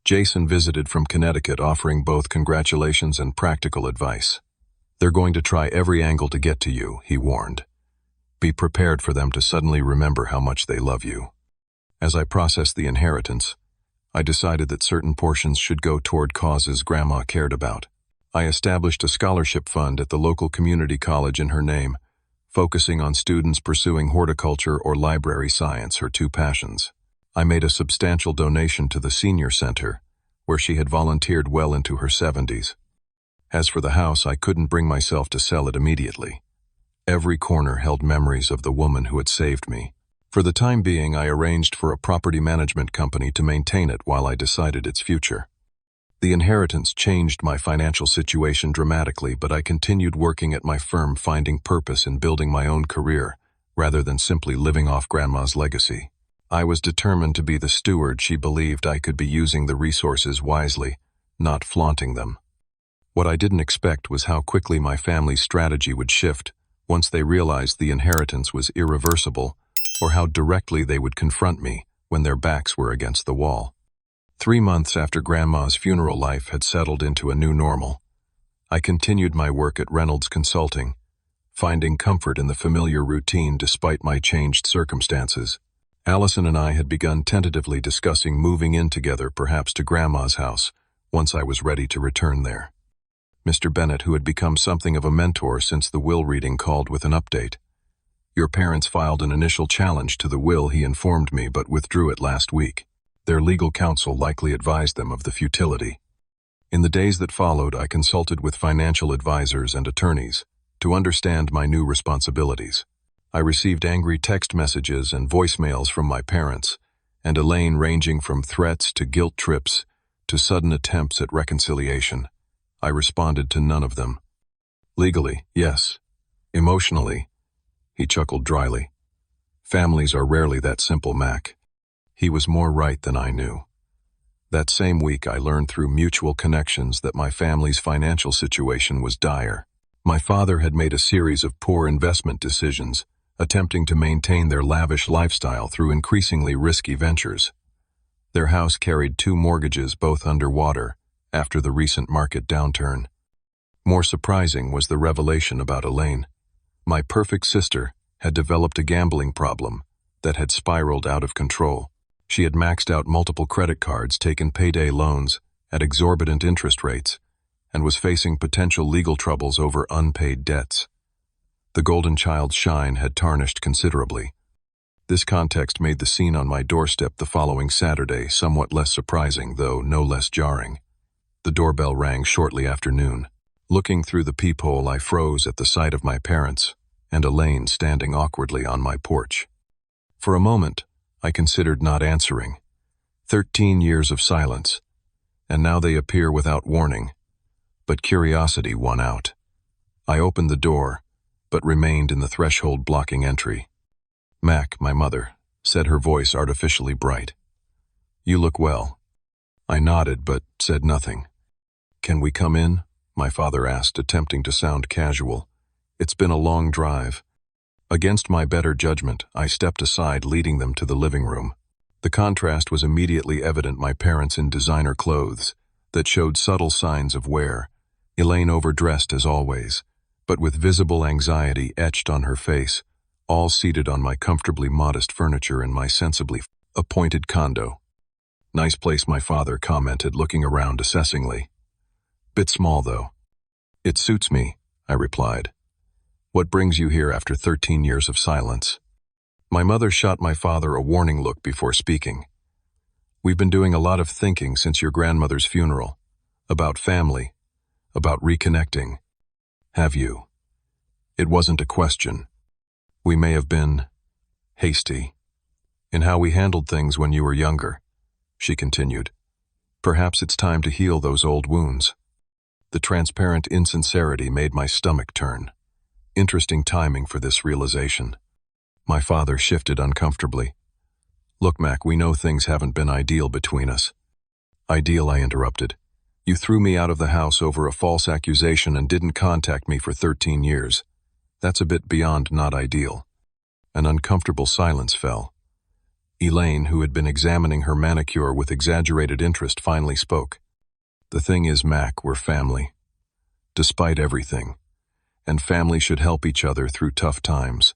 Jason visited from Connecticut, offering both congratulations and practical advice. They're going to try every angle to get to you, he warned. Be prepared for them to suddenly remember how much they love you. As I processed the inheritance, I decided that certain portions should go toward causes Grandma cared about. I established a scholarship fund at the local community college in her name, focusing on students pursuing horticulture or library science, her 2 passions. I made a substantial donation to the senior center, where she had volunteered well into her 70s. As for the house, I couldn't bring myself to sell it immediately. Every corner held memories of the woman who had saved me. For the time being, I arranged for a property management company to maintain it while I decided its future. The inheritance changed my financial situation dramatically, but I continued working at my firm, finding purpose in building my own career, rather than simply living off Grandma's legacy. I was determined to be the steward she believed I could be, using the resources wisely, not flaunting them. What I didn't expect was how quickly my family's strategy would shift once they realized the inheritance was irreversible, or how directly they would confront me when their backs were against the wall. 3 months after Grandma's funeral, life had settled into a new normal. I continued my work at Reynolds Consulting, finding comfort in the familiar routine despite my changed circumstances. Allison and I had begun tentatively discussing moving in together, perhaps to Grandma's house, once I was ready to return there. Mr. Bennett, who had become something of a mentor since the will reading, called with an update. "Your parents filed an initial challenge to the will," he informed me, "but withdrew it last week. Their legal counsel likely advised them of the futility." In the days that followed, I consulted with financial advisors and attorneys to understand my new responsibilities. I received angry text messages and voicemails from my parents and Elaine, ranging from threats to guilt trips to sudden attempts at reconciliation. I responded to none of them. Legally, yes. Emotionally, he chuckled dryly. Families are rarely that simple, Mac. He was more right than I knew. That same week, I learned through mutual connections that my family's financial situation was dire. My father had made a series of poor investment decisions, attempting to maintain their lavish lifestyle through increasingly risky ventures. Their house carried 2 mortgages, both underwater, after the recent market downturn. More surprising was the revelation about Elaine. My perfect sister had developed a gambling problem that had spiraled out of control. She had maxed out multiple credit cards, taken payday loans at exorbitant interest rates, and was facing potential legal troubles over unpaid debts. The golden child's shine had tarnished considerably. This context made the scene on my doorstep the following Saturday somewhat less surprising, though no less jarring. The doorbell rang shortly after noon. Looking through the peephole, I froze at the sight of my parents and Elaine standing awkwardly on my porch. For a moment, I considered not answering. 13 years of silence, and now they appear without warning. But curiosity won out. I opened the door, but remained in the threshold blocking entry. "Mac," my mother said, her voice artificially bright. "You look well." I nodded, but said nothing. "Can we come in?" my father asked, attempting to sound casual. "It's been a long drive." Against my better judgment, I stepped aside, leading them to the living room. The contrast was immediately evident, my parents in designer clothes that showed subtle signs of wear, Elaine overdressed as always, but with visible anxiety etched on her face, all seated on my comfortably modest furniture in my sensibly appointed condo. "Nice place," my father commented, looking around assessingly. "Bit small, though." "It suits me," I replied. "What brings you here after 13 years of silence?" My mother shot my father a warning look before speaking. "We've been doing a lot of thinking since your grandmother's funeral. About family. About reconnecting." "Have you?" It wasn't a question. "We may have been hasty in how we handled things when you were younger," she continued. "Perhaps it's time to heal those old wounds." The transparent insincerity made my stomach turn. Interesting timing for this realization. My father shifted uncomfortably. "Look, Mac, we know things haven't been ideal between us." "Ideal?" I interrupted. "You threw me out of the house over a false accusation and didn't contact me for 13 years. That's a bit beyond not ideal." An uncomfortable silence fell. Elaine, who had been examining her manicure with exaggerated interest, finally spoke. "The thing is, Mac, we're family. Despite everything. And family should help each other through tough times."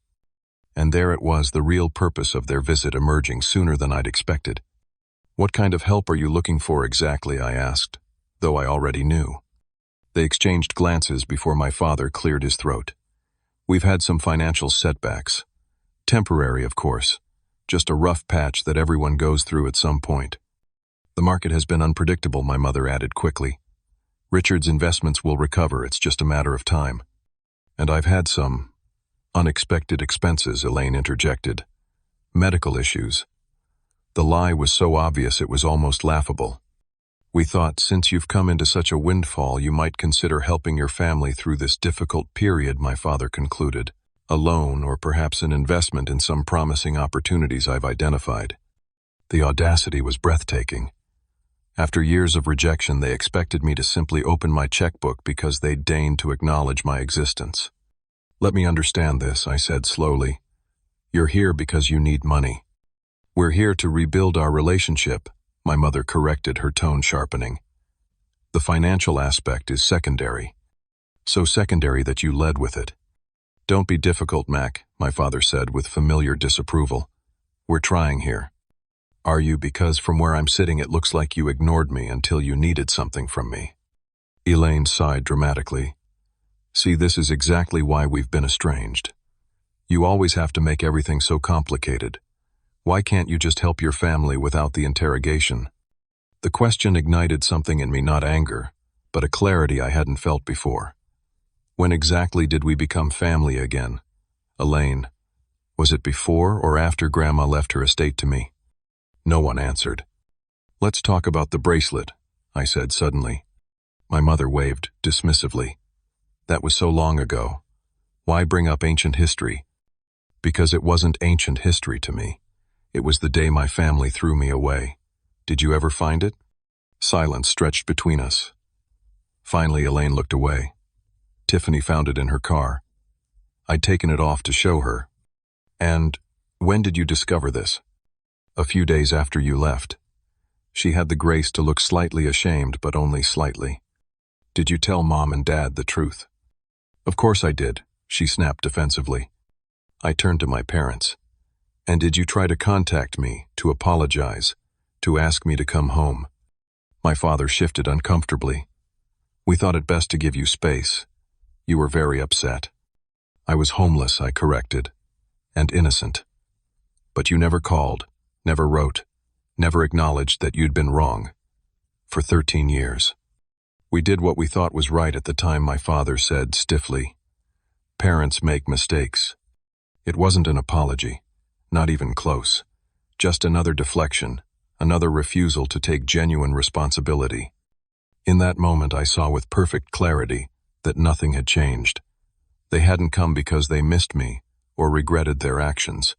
And there it was, the real purpose of their visit emerging sooner than I'd expected. "What kind of help are you looking for exactly?" I asked, though I already knew. They exchanged glances before my father cleared his throat. "We've had some financial setbacks. Temporary, of course. Just a rough patch that everyone goes through at some point. The market has been unpredictable," my mother added quickly. "Richard's investments will recover, it's just a matter of time." "And I've had some unexpected expenses," Elaine interjected. "Medical issues." The lie was so obvious it was almost laughable. "We thought, since you've come into such a windfall, you might consider helping your family through this difficult period," my father concluded. "A loan, or perhaps an investment in some promising opportunities I've identified." The audacity was breathtaking. After years of rejection, they expected me to simply open my checkbook because they'd deigned to acknowledge my existence. "Let me understand this," I said slowly. "You're here because you need money. We're here to rebuild our relationship, my mother corrected, her tone sharpening. The financial aspect is secondary. So secondary that you led with it. Don't be difficult, Mac, my father said with familiar disapproval. We're trying here. Are you? Because from where I'm sitting it looks like you ignored me until you needed something from me. Elaine sighed dramatically. See, this is exactly why we've been estranged. You always have to make everything so complicated. Why can't you just help your family without the interrogation? The question ignited something in me, not anger, but a clarity I hadn't felt before. When exactly did we become family again? Elaine, was it before or after Grandma left her estate to me? No one answered. Let's talk about the bracelet, I said suddenly. My mother waved dismissively. That was so long ago. Why bring up ancient history? Because it wasn't ancient history to me. It was the day my family threw me away. Did you ever find it? Silence stretched between us. Finally, Elaine looked away. Tiffany found it in her car. I'd taken it off to show her. And when did you discover this? A few days after you left. She had the grace to look slightly ashamed, but only slightly. Did you tell Mom and Dad the truth? Of course I did, she snapped defensively. I turned to my parents. And did you try to contact me, to apologize, to ask me to come home? My father shifted uncomfortably. We thought it best to give you space. You were very upset. I was homeless, I corrected, and innocent. But you never called, never wrote, never acknowledged that you'd been wrong. For 13 years. We did what we thought was right at the time, my father said stiffly. Parents make mistakes. It wasn't an apology, not even close. Just another deflection, another refusal to take genuine responsibility. In that moment I saw with perfect clarity that nothing had changed. They hadn't come because they missed me or regretted their actions.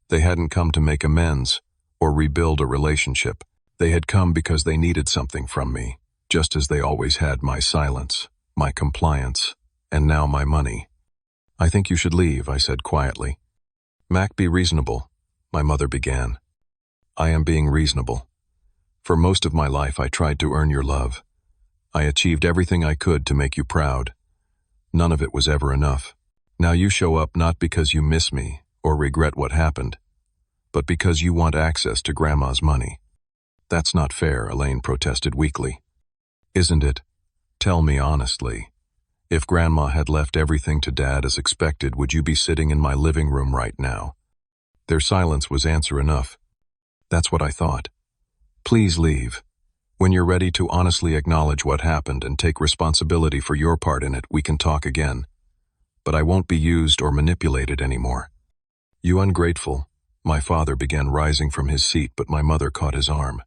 They hadn't come to make amends or rebuild a relationship. They had come because they needed something from me, just as they always had my silence, my compliance, and now my money. I think you should leave, I said quietly. Mac, be reasonable, my mother began. I am being reasonable. For most of my life I tried to earn your love. I achieved everything I could to make you proud. None of it was ever enough. Now you show up not because you miss me or regret what happened, but because you want access to Grandma's money. That's not fair, Elaine protested weakly. Isn't it? Tell me honestly. If Grandma had left everything to Dad as expected, would you be sitting in my living room right now? Their silence was answer enough. That's what I thought. Please leave. When you're ready to honestly acknowledge what happened and take responsibility for your part in it, we can talk again. But I won't be used or manipulated anymore. You ungrateful. My father began rising from his seat, but my mother caught his arm.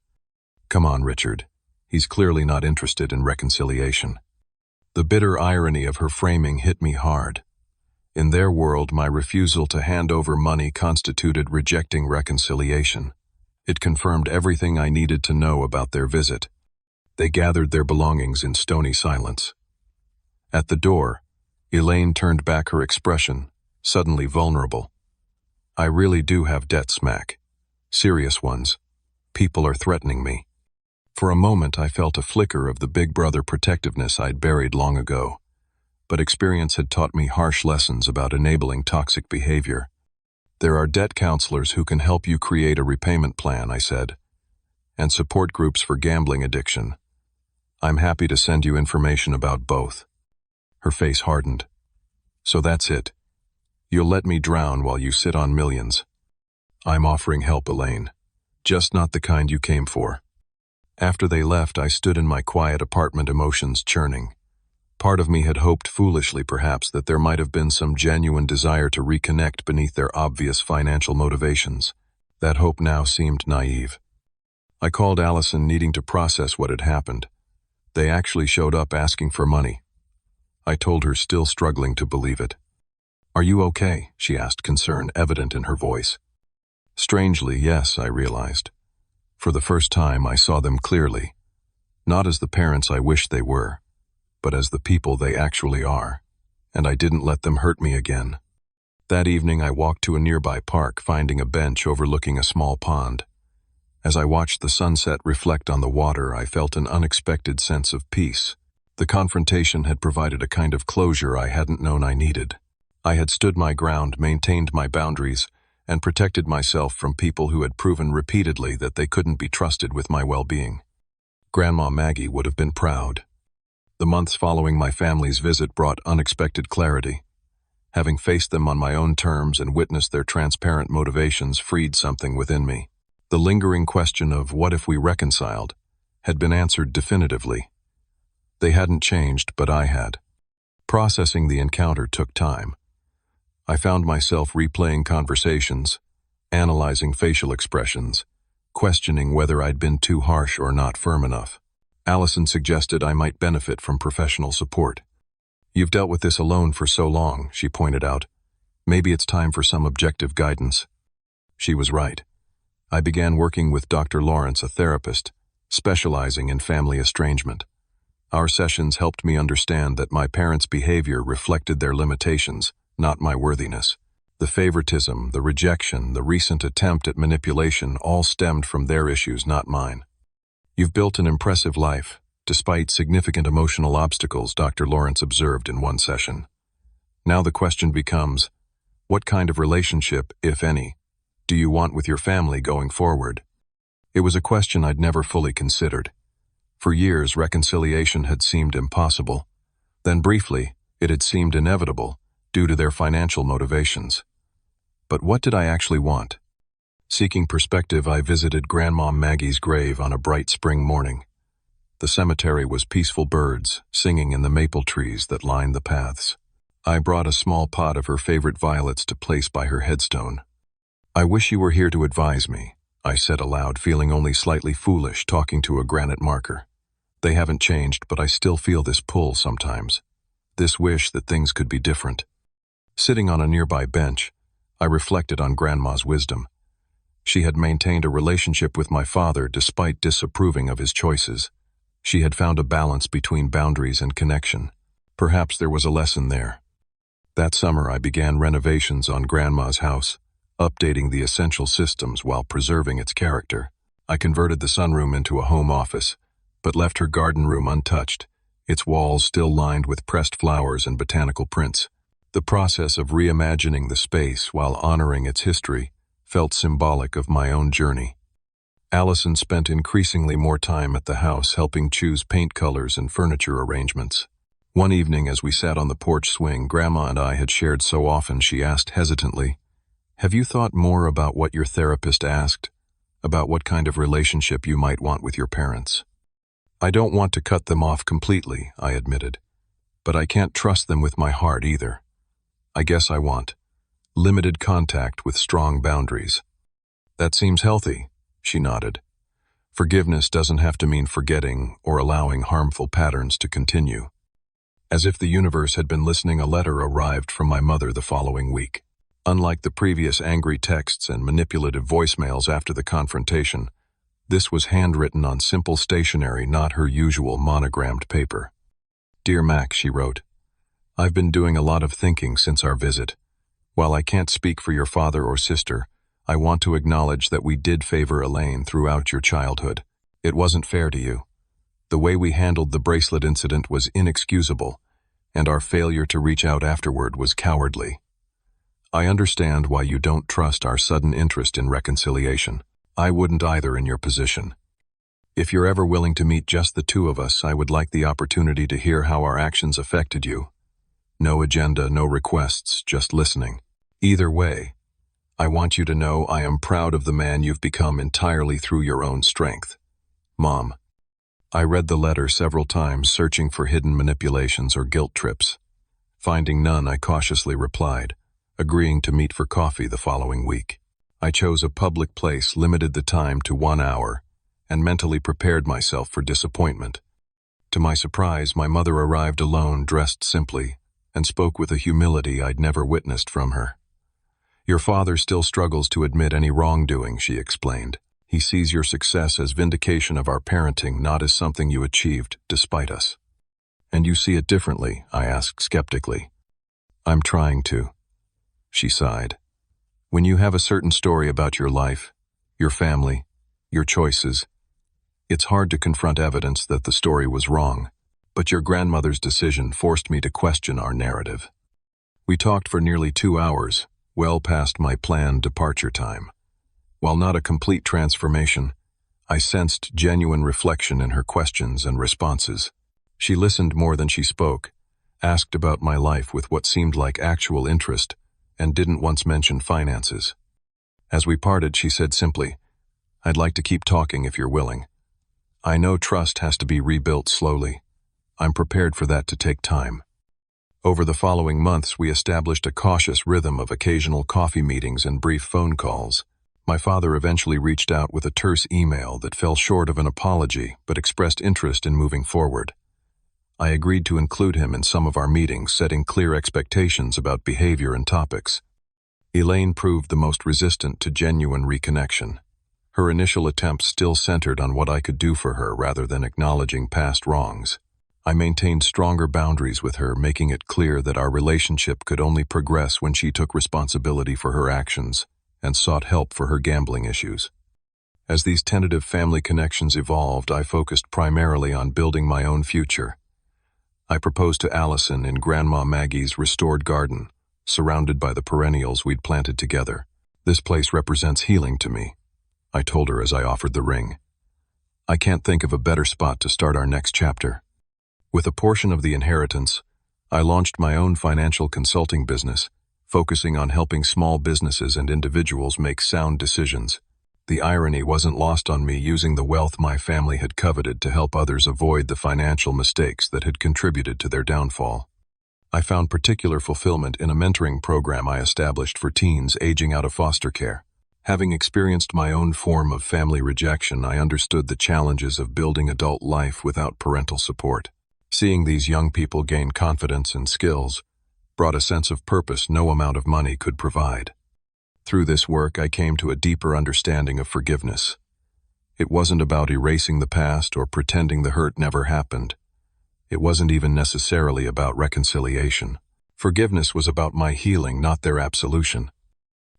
Come on, Richard. He's clearly not interested in reconciliation. The bitter irony of her framing hit me hard. In their world, my refusal to hand over money constituted rejecting reconciliation. It confirmed everything I needed to know about their visit. They gathered their belongings in stony silence. At the door, Elaine turned back, her expression suddenly vulnerable. I really do have debts, Mac. Serious ones. People are threatening me. For a moment I felt a flicker of the big brother protectiveness I'd buried long ago. But experience had taught me harsh lessons about enabling toxic behavior. There are debt counselors who can help you create a repayment plan, I said, and support groups for gambling addiction. I'm happy to send you information about both. Her face hardened. So that's it. You'll let me drown while you sit on millions. I'm offering help, Elaine. Just not the kind you came for. After they left, I stood in my quiet apartment, emotions churning. Part of me had hoped foolishly, perhaps, that there might have been some genuine desire to reconnect beneath their obvious financial motivations. That hope now seemed naive. I called Allison, needing to process what had happened. They actually showed up asking for money. I told her, still struggling to believe it. Are you okay? She asked, concern evident in her voice. Strangely, yes, I realized. For the first time, I saw them clearly. Not as the parents I wished they were, but as the people they actually are, and I didn't let them hurt me again. That evening I walked to a nearby park, finding a bench overlooking a small pond. As I watched the sunset reflect on the water, I felt an unexpected sense of peace. The confrontation had provided a kind of closure I hadn't known I needed. I had stood my ground, maintained my boundaries, and protected myself from people who had proven repeatedly that they couldn't be trusted with my well-being. Grandma Maggie would have been proud. The months following my family's visit brought unexpected clarity. Having faced them on my own terms and witnessed their transparent motivations freed something within me. The lingering question of what if we reconciled had been answered definitively. They hadn't changed, but I had. Processing the encounter took time. I found myself replaying conversations, analyzing facial expressions, questioning whether I'd been too harsh or not firm enough. Allison suggested I might benefit from professional support. "You've dealt with this alone for so long," she pointed out. "Maybe it's time for some objective guidance." She was right. I began working with Dr. Lawrence, a therapist, specializing in family estrangement. Our sessions helped me understand that my parents' behavior reflected their limitations, not my worthiness. The favoritism, the rejection, the recent attempt at manipulation all stemmed from their issues, not mine. "You've built an impressive life, despite significant emotional obstacles," Dr. Lawrence observed in one session. "Now the question becomes, what kind of relationship, if any, do you want with your family going forward?" It was a question I'd never fully considered. For years, reconciliation had seemed impossible. Then briefly, it had seemed inevitable, due to their financial motivations. But what did I actually want? Seeking perspective, I visited Grandma Maggie's grave on a bright spring morning. The cemetery was peaceful, birds singing in the maple trees that lined the paths. I brought a small pot of her favorite violets to place by her headstone. "I wish you were here to advise me," I said aloud, feeling only slightly foolish talking to a granite marker. "They haven't changed, but I still feel this pull sometimes. This wish that things could be different." Sitting on a nearby bench, I reflected on Grandma's wisdom. She had maintained a relationship with my father despite disapproving of his choices. She had found a balance between boundaries and connection. Perhaps there was a lesson there. That summer, I began renovations on Grandma's house, updating the essential systems while preserving its character. I converted the sunroom into a home office, but left her garden room untouched, its walls still lined with pressed flowers and botanical prints. The process of reimagining the space while honoring its history felt symbolic of my own journey. Allison spent increasingly more time at the house helping choose paint colors and furniture arrangements. One evening as we sat on the porch swing Grandma and I had shared so often, she asked hesitantly, "Have you thought more about what your therapist asked? About what kind of relationship you might want with your parents?" "I don't want to cut them off completely," I admitted, "but I can't trust them with my heart either. I guess I want limited contact with strong boundaries." "That seems healthy," she nodded. "Forgiveness doesn't have to mean forgetting or allowing harmful patterns to continue." As if the universe had been listening, a letter arrived from my mother the following week. Unlike the previous angry texts and manipulative voicemails after the confrontation, this was handwritten on simple stationery, not her usual monogrammed paper. "Dear Mac," she wrote, "I've been doing a lot of thinking since our visit. While I can't speak for your father or sister, I want to acknowledge that we did favor Elaine throughout your childhood. It wasn't fair to you. The way we handled the bracelet incident was inexcusable, and our failure to reach out afterward was cowardly. I understand why you don't trust our sudden interest in reconciliation. I wouldn't either in your position. If you're ever willing to meet just the two of us, I would like the opportunity to hear how our actions affected you. No agenda, no requests, just listening. Either way, I want you to know I am proud of the man you've become entirely through your own strength. Mom." I read the letter several times, searching for hidden manipulations or guilt trips. Finding none, I cautiously replied, agreeing to meet for coffee the following week. I chose a public place, limited the time to 1 hour, and mentally prepared myself for disappointment. To my surprise, my mother arrived alone, dressed simply, and spoke with a humility I'd never witnessed from her. "Your father still struggles to admit any wrongdoing," she explained. "He sees your success as vindication of our parenting, not as something you achieved despite us." "And you see it differently?" I asked skeptically. "I'm trying to," she sighed. "When you have a certain story about your life, your family, your choices. It's hard to confront evidence that the story was wrong, but your grandmother's decision forced me to question our narrative. We talked for nearly 2 hours, well past my planned departure time. While not a complete transformation, I sensed genuine reflection in her questions and responses. She listened more than she spoke, asked about my life with what seemed like actual interest, and didn't once mention finances. As we parted, she said simply, "I'd like to keep talking if you're willing. I know trust has to be rebuilt slowly. I'm prepared for that to take time." Over the following months, we established a cautious rhythm of occasional coffee meetings and brief phone calls. My father eventually reached out with a terse email that fell short of an apology but expressed interest in moving forward. I agreed to include him in some of our meetings, setting clear expectations about behavior and topics. Elaine proved the most resistant to genuine reconnection. Her initial attempts still centered on what I could do for her rather than acknowledging past wrongs. I maintained stronger boundaries with her, making it clear that our relationship could only progress when she took responsibility for her actions and sought help for her gambling issues. As these tentative family connections evolved, I focused primarily on building my own future. I proposed to Allison in Grandma Maggie's restored garden, surrounded by the perennials we'd planted together. "This place represents healing to me," I told her as I offered the ring. "I can't think of a better spot to start our next chapter." With a portion of the inheritance, I launched my own financial consulting business, focusing on helping small businesses and individuals make sound decisions. The irony wasn't lost on me, using the wealth my family had coveted to help others avoid the financial mistakes that had contributed to their downfall. I found particular fulfillment in a mentoring program I established for teens aging out of foster care. Having experienced my own form of family rejection, I understood the challenges of building adult life without parental support. Seeing these young people gain confidence and skills brought a sense of purpose no amount of money could provide. Through this work, I came to a deeper understanding of forgiveness. It wasn't about erasing the past or pretending the hurt never happened. It wasn't even necessarily about reconciliation. Forgiveness was about my healing, not their absolution.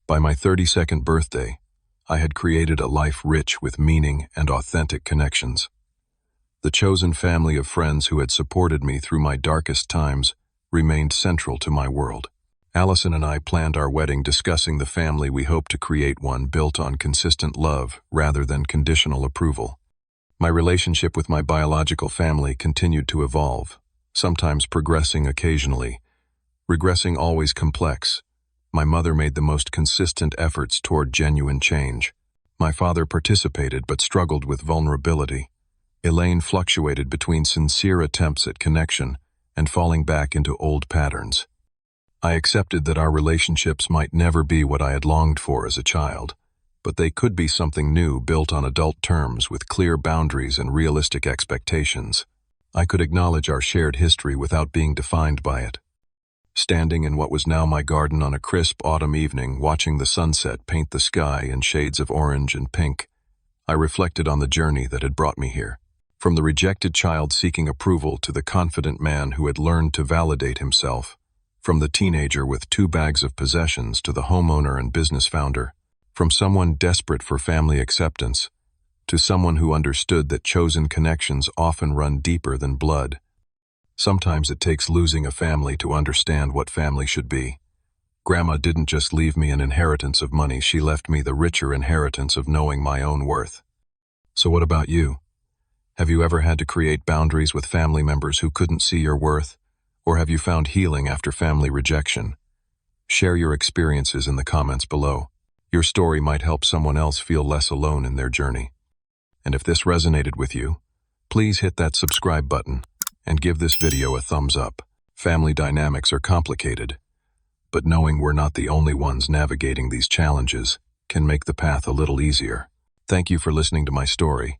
By my 32nd birthday, I had created a life rich with meaning and authentic connections. The chosen family of friends who had supported me through my darkest times remained central to my world. Allison and I planned our wedding, discussing the family we hoped to create, one built on consistent love rather than conditional approval. My relationship with my biological family continued to evolve, sometimes progressing occasionally, regressing always complex. My mother made the most consistent efforts toward genuine change. My father participated but struggled with vulnerability. Elaine fluctuated between sincere attempts at connection and falling back into old patterns. I accepted that our relationships might never be what I had longed for as a child, but they could be something new, built on adult terms with clear boundaries and realistic expectations. I could acknowledge our shared history without being defined by it. Standing in what was now my garden on a crisp autumn evening, watching the sunset paint the sky in shades of orange and pink, I reflected on the journey that had brought me here. From the rejected child seeking approval to the confident man who had learned to validate himself, from the teenager with 2 bags of possessions to the homeowner and business founder, from someone desperate for family acceptance to someone who understood that chosen connections often run deeper than blood. Sometimes it takes losing a family to understand what family should be. Grandma didn't just leave me an inheritance of money, she left me the richer inheritance of knowing my own worth. So what about you? Have you ever had to create boundaries with family members who couldn't see your worth? Or have you found healing after family rejection? Share your experiences in the comments below. Your story might help someone else feel less alone in their journey. And if this resonated with you, please hit that subscribe button and give this video a thumbs up. Family dynamics are complicated, but knowing we're not the only ones navigating these challenges can make the path a little easier. Thank you for listening to my story,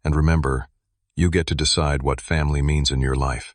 and remember, you get to decide what family means in your life.